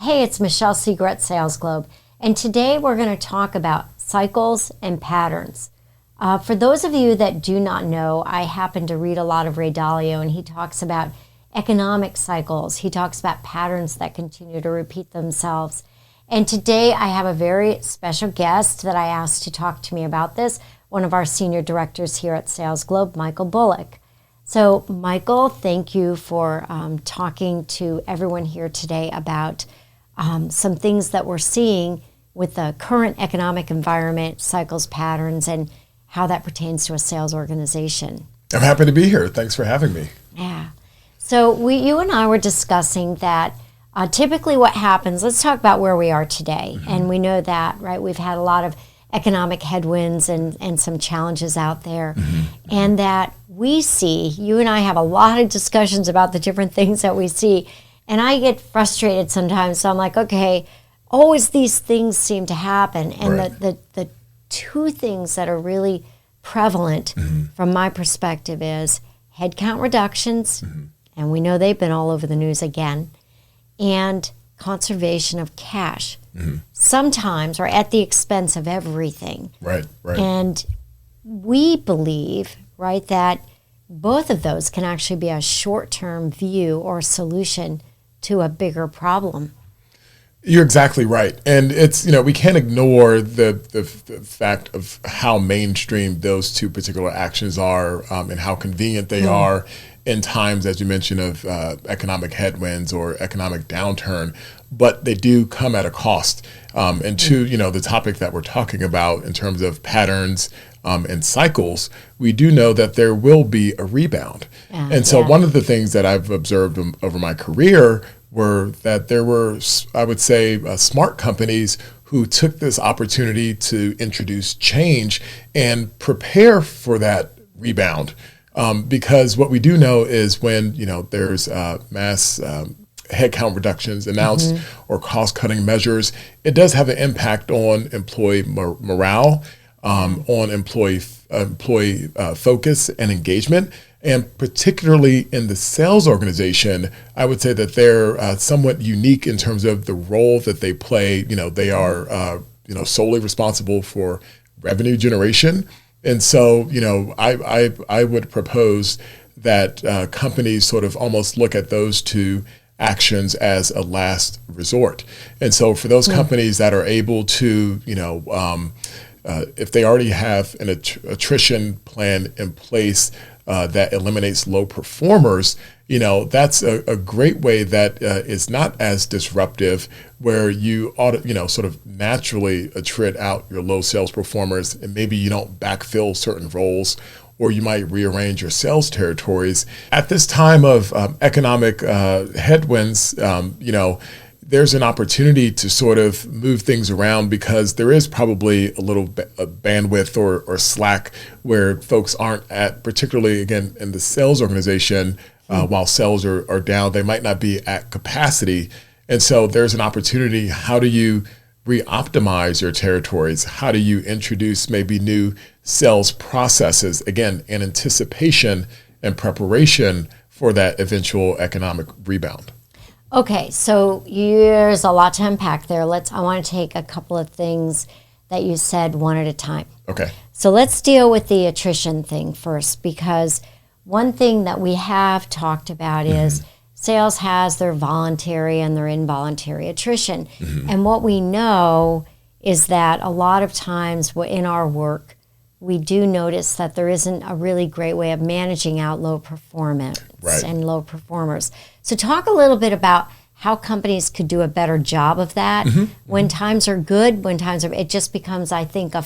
Hey, it's Michelle Seeger at SalesGlobe, and today we're going to talk about cycles and patterns. For those of you that do not know, I happen to read a lot of Ray Dalio, and he talks about economic cycles. He talks about patterns that continue to repeat themselves. And today I have a very special guest that I asked to talk to me about this, one of our senior directors here at SalesGlobe, Michael Bullock. So, Michael, thank you for talking to everyone here today about some things that we're seeing with the current economic environment, cycles, patterns, and how that pertains to a sales organization. I'm happy to be here. Thanks for having me. Yeah. So you and I were discussing that typically what happens, let's talk about where we are today. Mm-hmm. And we know that, right? We've had a lot of economic headwinds and some challenges out there. Mm-hmm. And that we see, you and I have a lot of discussions about the different things that we see. And I get frustrated sometimes. So I'm like, okay, always these things seem to happen. And right. the two things that are really prevalent mm-hmm. from my perspective is headcount reductions, mm-hmm. and we know they've been all over the news again, and conservation of cash. Mm-hmm. Sometimes, or at the expense of everything. Right. And we believe, right, that both of those can actually be a short-term view or solution to a bigger problem. You're exactly right. And it's, we can't ignore the fact of how mainstream those two particular actions are and how convenient they are in times, as you mentioned, of economic headwinds or economic downturn. But they do come at a cost. And to, the topic that we're talking about in terms of patterns and cycles, we do know that there will be a rebound. And so one of the things that I've observed over my career were that there were, I would say, smart companies who took this opportunity to introduce change and prepare for that rebound. Because what we do know is when, there's mass headcount reductions announced mm-hmm. or cost-cutting measures, it does have an impact on employee morale, on employee focus and engagement. And particularly in the sales organization, I would say that they're somewhat unique in terms of the role that they play. They are solely responsible for revenue generation. And so, I would propose that companies sort of almost look at those two actions as a last resort. And so for those companies that are able to, if they already have an attrition plan in place that eliminates low performers, that's a great way that is not as disruptive, where you ought to, sort of naturally attrit out your low sales performers, and maybe you don't backfill certain roles, or you might rearrange your sales territories. At this time of economic headwinds, there's an opportunity to sort of move things around, because there is probably a little bandwidth or slack where folks aren't at, particularly, again, in the sales organization, while sales are down, they might not be at capacity. And so there's an opportunity. How do you re-optimize your territories? How do you introduce maybe new sales processes, again, in anticipation and preparation for that eventual economic rebound? Okay, so there's a lot to unpack there. I want to take a couple of things that you said one at a time. Okay. So let's deal with the attrition thing first, because one thing that we have talked about mm-hmm. is sales has their voluntary and their involuntary attrition. Mm-hmm. And what we know is that a lot of times in our work, we do notice that there isn't a really great way of managing out low performance and low performers. So talk a little bit about how companies could do a better job of that mm-hmm. when times are good, when times are, it just becomes, I think, a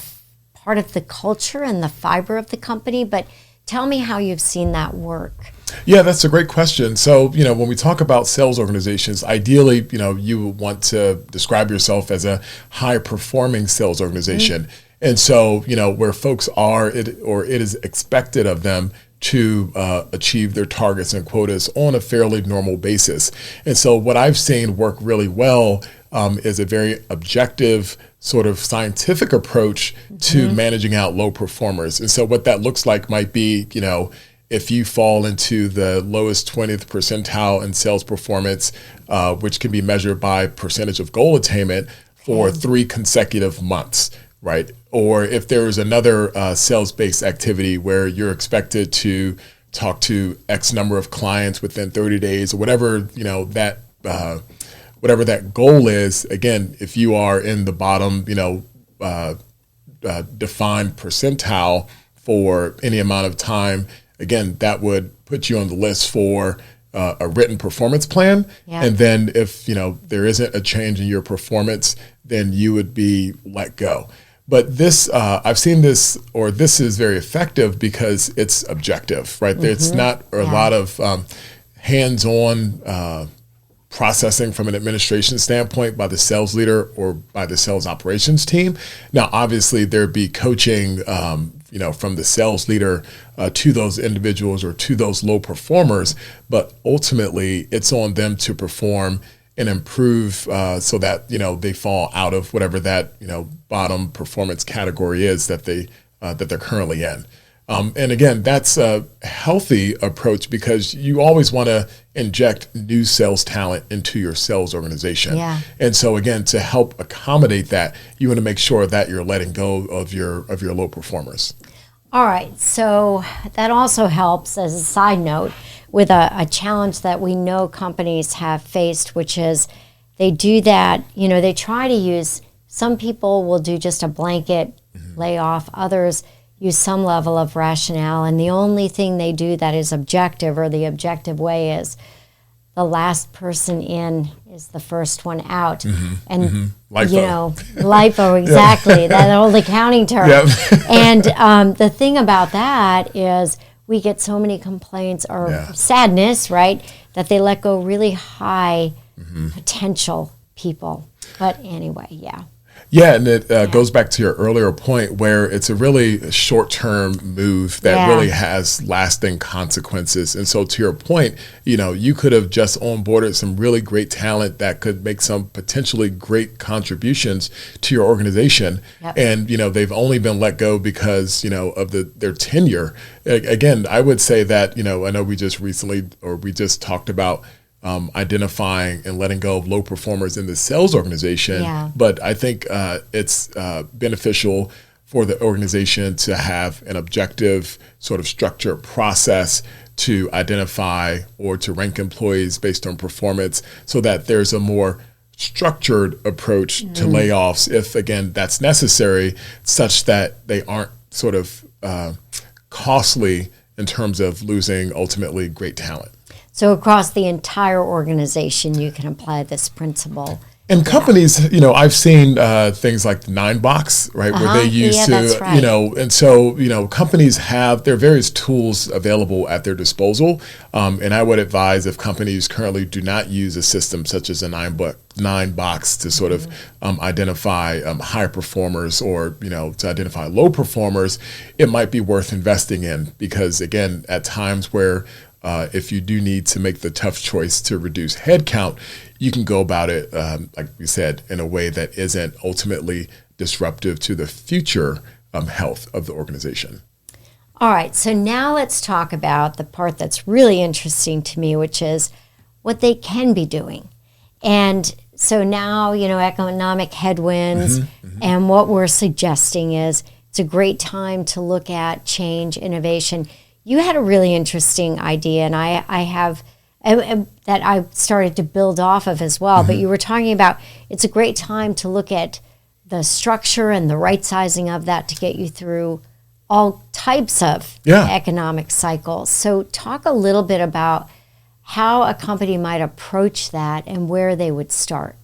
part of the culture and the fiber of the company. But tell me how you've seen that work. Yeah, that's a great question. So, when we talk about sales organizations, ideally, you would want to describe yourself as a high-performing sales organization. Mm-hmm. And so, where folks are, it is expected of them to achieve their targets and quotas on a fairly normal basis. And so what I've seen work really well is a very objective sort of scientific approach to managing out low performers. And so what that looks like might be, if you fall into the lowest 20th percentile in sales performance, which can be measured by percentage of goal attainment for 3 consecutive months, right? Or if there's another sales-based activity where you're expected to talk to X number of clients within 30 days or whatever, that whatever that goal is, again, if you are in the bottom, defined percentile for any amount of time, again, that would put you on the list for a written performance plan. Yeah. And then if, there isn't a change in your performance, then you would be let go. But this, I've seen this, or this is very effective because it's objective, right? Mm-hmm. It's not a lot of hands-on processing from an administration standpoint by the sales leader or by the sales operations team. Now, obviously, there'd be coaching, from the sales leader to those individuals or to those low performers, but ultimately, it's on them to perform and improve so that they fall out of whatever that bottom performance category is that they're currently in. And again, that's a healthy approach because you always want to inject new sales talent into your sales organization. Yeah. And so again, to help accommodate that, you want to make sure that you're letting go of your low performers. All right. So that also helps, as a side note, with a challenge that we know companies have faced, which is they do that, they try to use, some people will do just a blanket layoff, others use some level of rationale, and the only thing they do that is objective, or the objective way, is the last person in is the first one out. And LIFO. LIFO, exactly, that old accounting term. Yep. And the thing about that is we get so many complaints or sadness, right, that they let go really high potential people. But anyway, Yeah, and it goes back to your earlier point where it's a really short-term move that really has lasting consequences. And so to your point, you could have just onboarded some really great talent that could make some potentially great contributions to your organization. Yep. And, they've only been let go because, of their tenure. Again, I would say that, I know we just talked about identifying and letting go of low performers in the sales organization. Yeah. But I think it's beneficial for the organization to have an objective sort of structured process to identify or to rank employees based on performance so that there's a more structured approach to layoffs if, again, that's necessary, such that they aren't sort of costly in terms of losing ultimately great talent. So across the entire organization, you can apply this principle. And companies, I've seen things like the 9-box, right, where they use that's right. and so, companies have their various tools available at their disposal. And I would advise if companies currently do not use a system such as a 9-box to sort of identify high performers or, to identify low performers, it might be worth investing in because, again, at times where if you do need to make the tough choice to reduce headcount, you can go about it, like we said, in a way that isn't ultimately disruptive to the future health of the organization. All right, so now let's talk about the part that's really interesting to me, which is what they can be doing. And so now, economic headwinds, and what we're suggesting is it's a great time to look at change, innovation. You had a really interesting idea, and I have that I started to build off of as well. But you were talking about it's a great time to look at the structure and the right sizing of that to get you through all types of economic cycles. So talk a little bit about how a company might approach that and where they would start.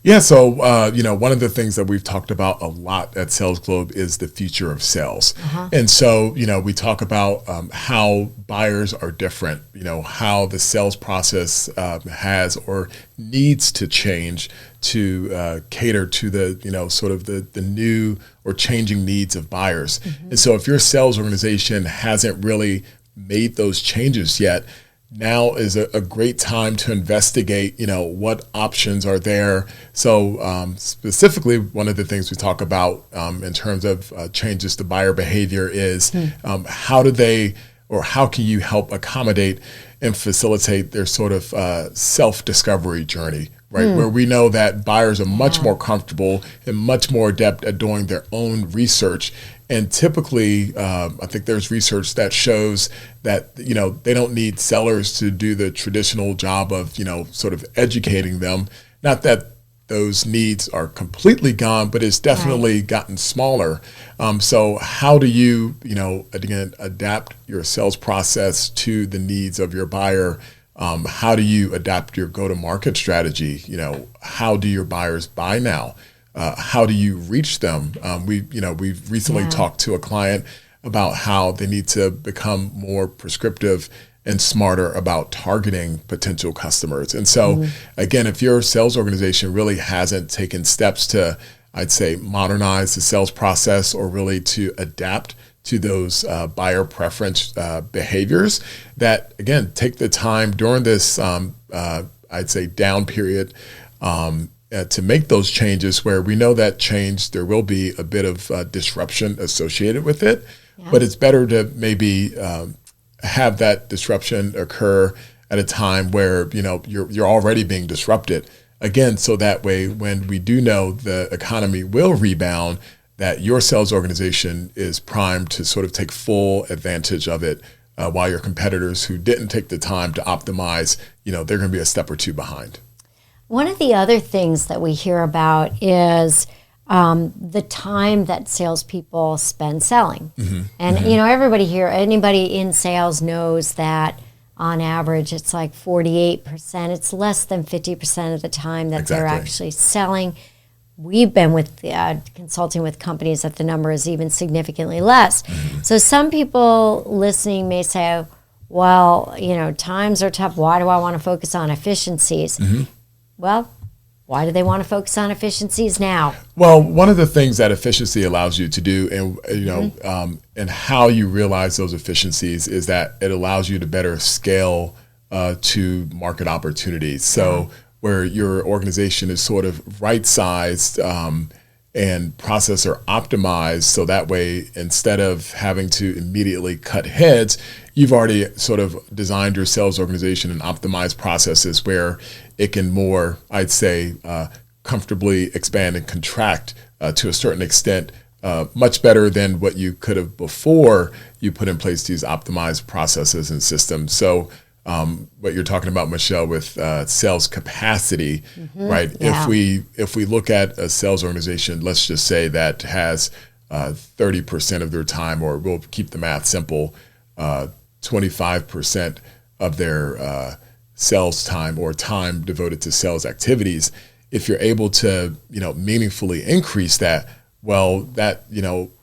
Yeah, so, one of the things that we've talked about a lot at SalesGlobe is the future of sales. And so, we talk about how buyers are different, how the sales process has or needs to change to cater to the, sort of the new or changing needs of buyers. And so if your sales organization hasn't really made those changes yet, now is a great time to investigate, what options are there. So specifically, one of the things we talk about in terms of changes to buyer behavior is how do they or how can you help accommodate and facilitate their sort of self-discovery journey, right? Where we know that buyers are much more comfortable and much more adept at doing their own research. And typically, I think there's research that shows that, they don't need sellers to do the traditional job of, sort of educating them. Not that those needs are completely gone, but it's definitely gotten smaller. So how do you, again, adapt your sales process to the needs of your buyer? How do you adapt your go-to-market strategy? How do your buyers buy now? How do you reach them? We've recently talked to a client about how they need to become more prescriptive and smarter about targeting potential customers. And so, again, if your sales organization really hasn't taken steps to, I'd say, modernize the sales process or really to adapt to those buyer preference behaviors, that, again, take the time during this, I'd say, down period to make those changes, where we know that change, there will be a bit of disruption associated with it, but it's better to maybe have that disruption occur at a time where you're already being disrupted, again, so that way when we do know the economy will rebound, that your sales organization is primed to sort of take full advantage of it, while your competitors who didn't take the time to optimize, they're going to be a step or two behind. One of the other things that we hear about is the time that salespeople spend selling. And, everybody here, anybody in sales knows that on average it's like 48%. It's less than 50% of the time that they're actually selling. We've been with consulting with companies that the number is even significantly less. So some people listening may say, well, times are tough. Why do I want to focus on efficiencies? Well, why do they want to focus on efficiencies now? Well, one of the things that efficiency allows you to do, and and how you realize those efficiencies, is that it allows you to better scale to market opportunities. So where your organization is sort of right-sized and processor optimized, so that way, instead of having to immediately cut heads, you've already sort of designed your sales organization and optimized processes where it can more, I'd say, comfortably expand and contract to a certain extent, much better than what you could have before you put in place these optimized processes and systems. So what you're talking about, Michelle, with sales capacity, right? If we look at a sales organization, let's just say that has 30% of their time, or we'll keep the math simple, 25% of their sales time or time devoted to sales activities. If you're able to, meaningfully increase that, well, that,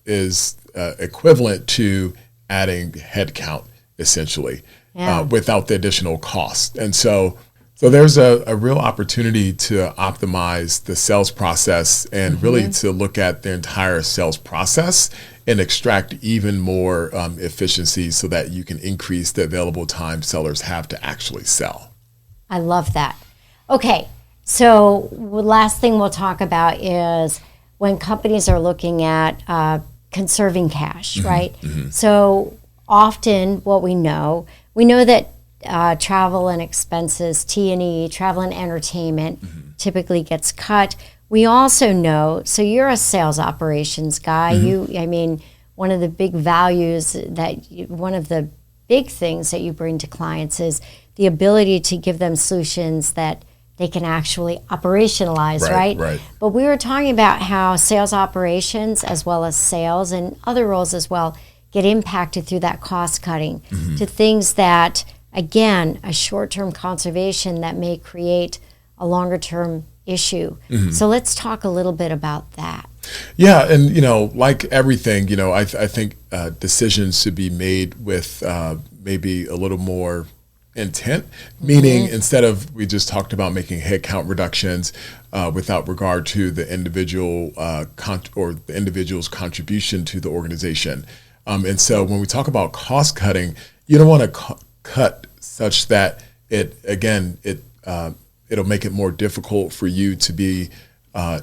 is equivalent to adding headcount, essentially. Without the additional cost. And so there's a real opportunity to optimize the sales process and really to look at the entire sales process and extract even more efficiencies so that you can increase the available time sellers have to actually sell. I love that. Okay, so last thing we'll talk about is when companies are looking at conserving cash, right? So often what we know that travel and expenses, T&E, travel and entertainment, typically gets cut. We also know, so you're a sales operations guy. One of the big values one of the big things that you bring to clients is the ability to give them solutions that they can actually operationalize, right? But we were talking about how sales operations, as well as sales and other roles as well, get impacted through that cost cutting to things that, again, a short-term conservation that may create a longer-term issue. So let's talk a little bit about that. Yeah, and like everything, I think decisions should be made with maybe a little more intent, meaning instead of, we just talked about making headcount reductions without regard to the individual or the individual's contribution to the organization. And so when we talk about cost cutting, you don't want to cut such that it'll make it more difficult for you to be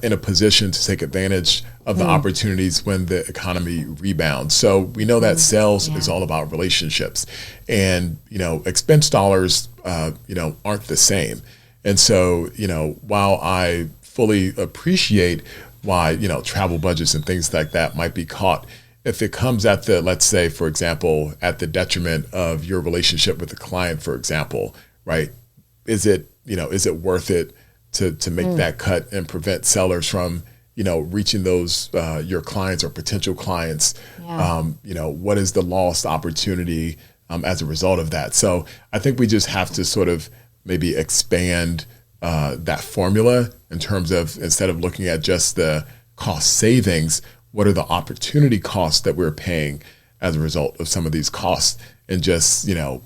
in a position to take advantage of the opportunities when the economy rebounds. So we know that sales is all about relationships, and expense dollars aren't the same. And so while I fully appreciate why travel budgets and things like that might be caught, if it comes at the, let's say, for example, at the detriment of your relationship with the client, for example, right? Is it worth it to make that cut and prevent sellers from reaching those your clients or potential clients? What is the lost opportunity as a result of that? So I think we just have to sort of maybe expand that formula in terms of, instead of looking at just the cost savings, what are the opportunity costs that we're paying as a result of some of these costs, and just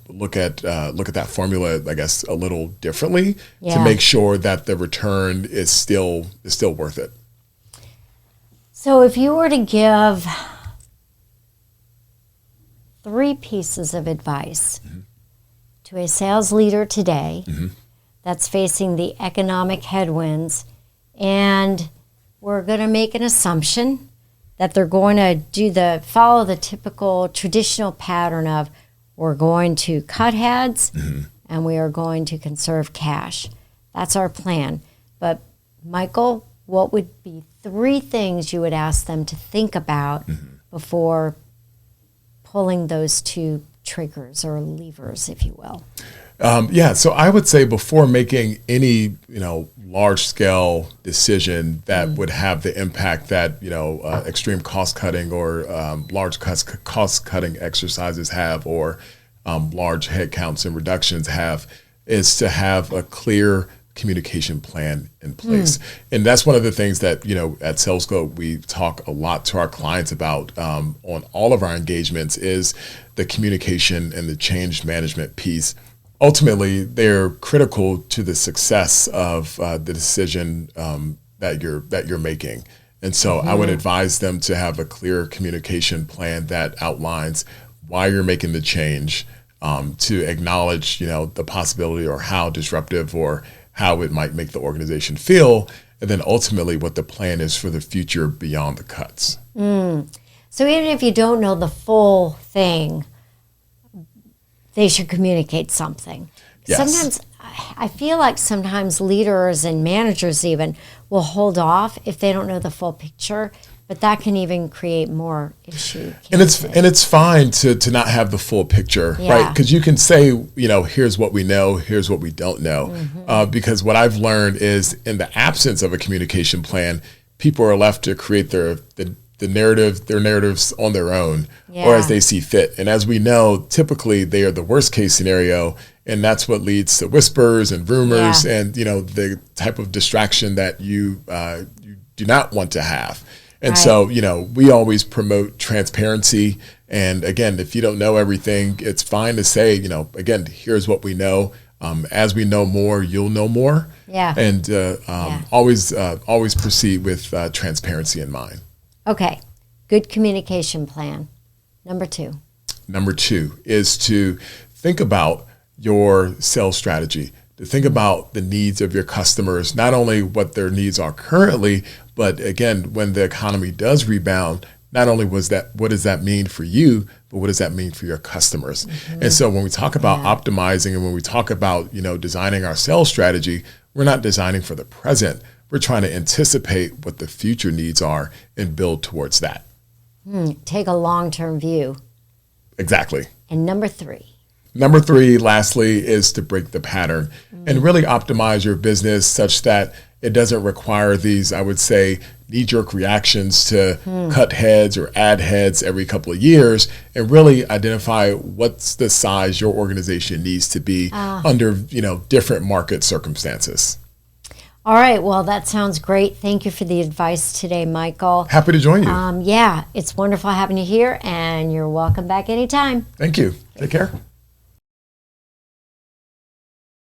look at that formula, I guess, a little differently to make sure that the return is still worth it. So if you were to give 3 pieces of advice to a sales leader today that's facing the economic headwinds, and we're going to make an assumption that they're going to follow the typical traditional pattern of, we're going to cut heads and we are going to conserve cash. That's our plan. But Michael, what would be 3 things you would ask them to think about before pulling those 2 triggers or levers, if you will? So I would say, before making any large-scale decision that would have the impact that extreme cost-cutting or large cost-cutting exercises have, or large headcounts and reductions have, is to have a clear communication plan in place. And that's one of the things that at SalesGlobe we talk a lot to our clients about on all of our engagements, is the communication and the change management piece. Ultimately, they're critical to the success of the decision that you're making. And so I would advise them to have a clear communication plan that outlines why you're making the change, to acknowledge the possibility or how disruptive or how it might make the organization feel, and then ultimately what the plan is for the future beyond the cuts. So even if you don't know the full thing, they should communicate something. Yes. Sometimes I feel like sometimes leaders and managers even will hold off if they don't know the full picture, but that can even create more issue. And it's fine to not have the full picture, right? Because you can say, here's what we know, here's what we don't know. Because what I've learned is, in the absence of a communication plan, people are left to create their narratives on their own, or as they see fit. And as we know, typically they are the worst case scenario, and that's what leads to whispers and rumors and the type of distraction that you do not want to have. And so we always promote transparency. And again, if you don't know everything, it's fine to say, again, here's what we know. As we know more, you'll know more. And always proceed with transparency in mind. Okay, good communication plan. Number 2. Number 2 is to think about your sales strategy, to think about the needs of your customers, not only what their needs are currently, but again, when the economy does rebound, not only what does that mean for you, but what does that mean for your customers? And so when we talk about optimizing, and when we talk about, designing our sales strategy, we're not designing for the present. We're trying to anticipate what the future needs are and build towards that. Take a long-term view. Exactly. And number 3. Number 3, lastly, is to break the pattern and really optimize your business such that it doesn't require these, I would say, knee-jerk reactions to cut heads or add heads every couple of years, and really identify what's the size your organization needs to be under different market circumstances. All right. Well, that sounds great. Thank you for the advice today, Michael. Happy to join you. It's wonderful having you here, and you're welcome back anytime. Thank you. Take care.